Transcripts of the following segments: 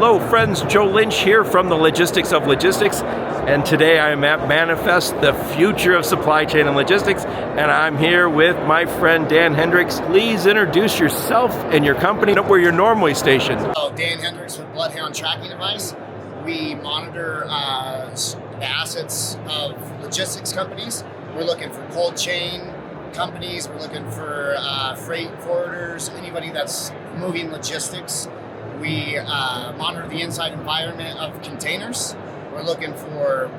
Hello friends, Joe Lynch here from the Logistics of Logistics, and today I am at Manifest, the future of supply chain and logistics, and I'm here with my friend Dan Hendrix. Please introduce yourself and your company, where you're normally stationed. Dan Hendrix with Bloodhound Tracking device. We monitor the assets of logistics companies. We're looking for cold chain companies, we're looking for freight forwarders, anybody that's moving logistics. We monitor the inside environment of containers. We're looking for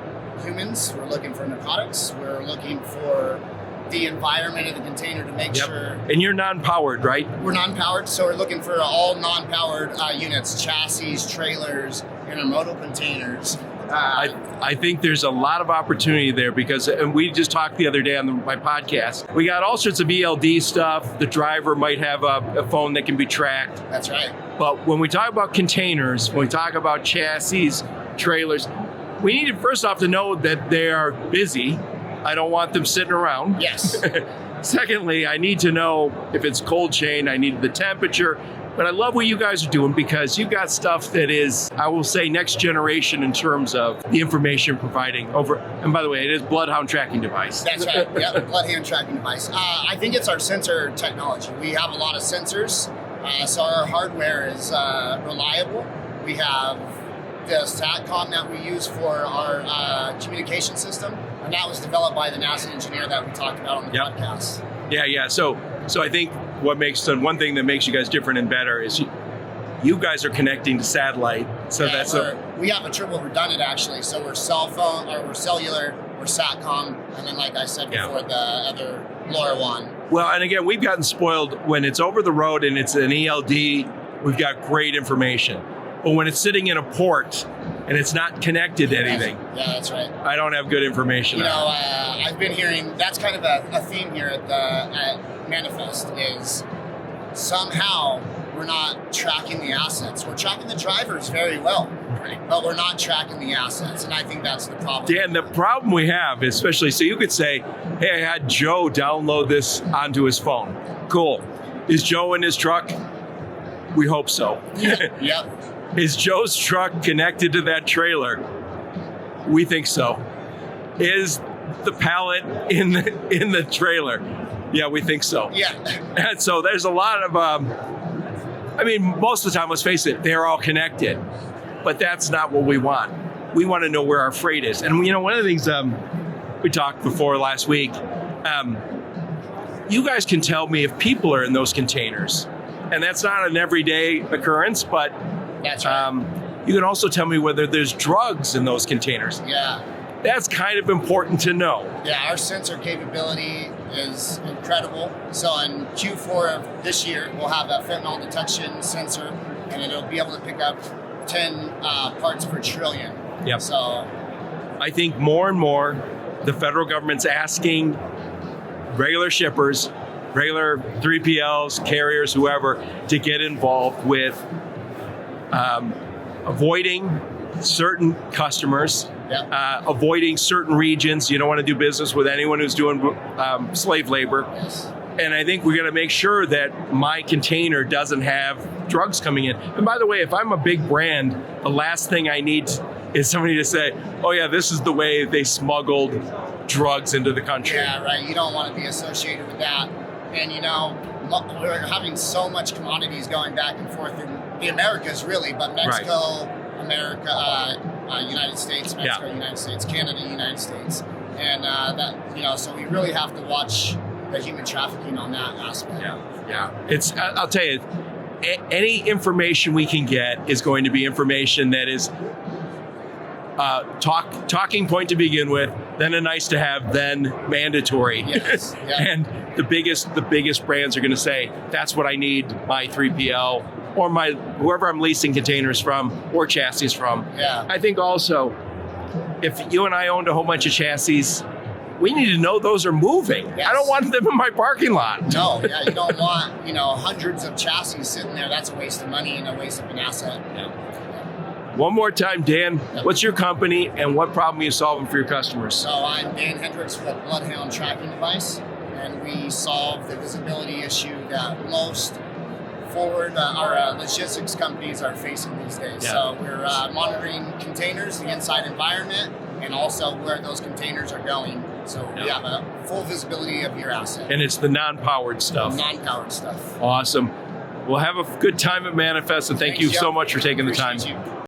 humans. We're looking for narcotics. We're looking for the environment of the container to make sure. And you're non-powered, right? We're non-powered, so we're looking for all non-powered units, chassis, trailers, intermodal containers. I think there's a lot of opportunity there because, and we just talked the other day on my podcast, we got all sorts of ELD stuff. The driver might have a phone that can be tracked. That's right. But when we talk about containers, when we talk about chassis, trailers, we need to first off to know that they are busy. I don't want them sitting around. Yes. Secondly, I need to know if it's cold chain, I need the temperature. But I love what you guys are doing because you've got stuff that is, I will say, next generation in terms of the information providing over. And by the way, it is Bloodhound Tracking device. That's right. Yeah, Bloodhound Tracking device. I think it's our sensor technology. We have a lot of sensors, so our hardware is reliable. We have the SATCOM that we use for our communication system, and that was developed by the NASA engineer that we talked about on the podcast. Yeah. So I think one thing that makes you guys different and better is you guys are connecting to satellite. So we have a triple redundant actually. So we're cell phone, or we're cellular, we're SATCOM, and then like I said before, the other LoRaWAN. Well, and again, we've gotten spoiled when it's over the road and it's an ELD. We've got great information, but when it's sitting in a port and it's not connected to anything, that's right. I don't have good information. I've been hearing that's kind of a theme here at Manifest is somehow we're not tracking the assets. We're tracking the drivers very well, but we're not tracking the assets, and I think that's the problem. Dan, the problem we have, especially, so you could say, hey, I had Joe download this onto his phone. Cool. Is Joe in his truck? We hope so. Yep. Is Joe's truck connected to that trailer? We think so. Is the pallet in the trailer? Yeah, we think so. Yeah. And so there's a lot of, most of the time, let's face it, they're all connected. But that's not what we want. We want to know where our freight is. And one of the things we talked before last week, you guys can tell me if people are in those containers. And that's not an everyday occurrence, but that's right. You can also tell me whether there's drugs in those containers. Yeah. That's kind of important to know. Yeah, our sensor capability is incredible. So in Q4 of this year, we'll have a fentanyl detection sensor, and it'll be able to pick up 10 parts per trillion. Yep. So I think more and more, the federal government's asking regular shippers, regular 3PLs, carriers, whoever, to get involved with avoiding certain customers, avoiding certain regions. You don't want to do business with anyone who's doing slave labor. Yes. And I think we're going to make sure that my container doesn't have drugs coming in. And by the way, if I'm a big brand, the last thing I need is somebody to say, oh yeah, this is the way they smuggled drugs into the country. Yeah, right. You don't want to be associated with that. And we're having so much commodities going back and forth in the Americas really, but Mexico, America, United States, Mexico, United States, Canada, United States. And so we really have to watch the human trafficking on that aspect. Yeah. I'll tell you, any information we can get is going to be information that is talking point to begin with, then a nice to have, then mandatory. Yes. Yeah. And the biggest brands are going to say, that's what I need my 3PL or my whoever I'm leasing containers from or chassis from. Yeah. I think also, if you and I owned a whole bunch of chassis, we need to know those are moving. Yes. I don't want them in my parking lot. No, you don't want hundreds of chassis sitting there. That's a waste of money and a waste of an asset. Yeah. One more time, Dan, what's your company and what problem are you solving for your customers? So I'm Dan Hendrix with Bloodhound Tracking device, and we solve the visibility issue that most forward our logistics companies are facing these days. Yeah. So we're monitoring containers, the inside environment, and also where those containers are going. So we have a full visibility of your asset. And it's the non-powered stuff. Non-powered stuff. Awesome. Well, have a good time at Manifest, and thank Thanks, you Jeff. so much for taking the time. Appreciate you.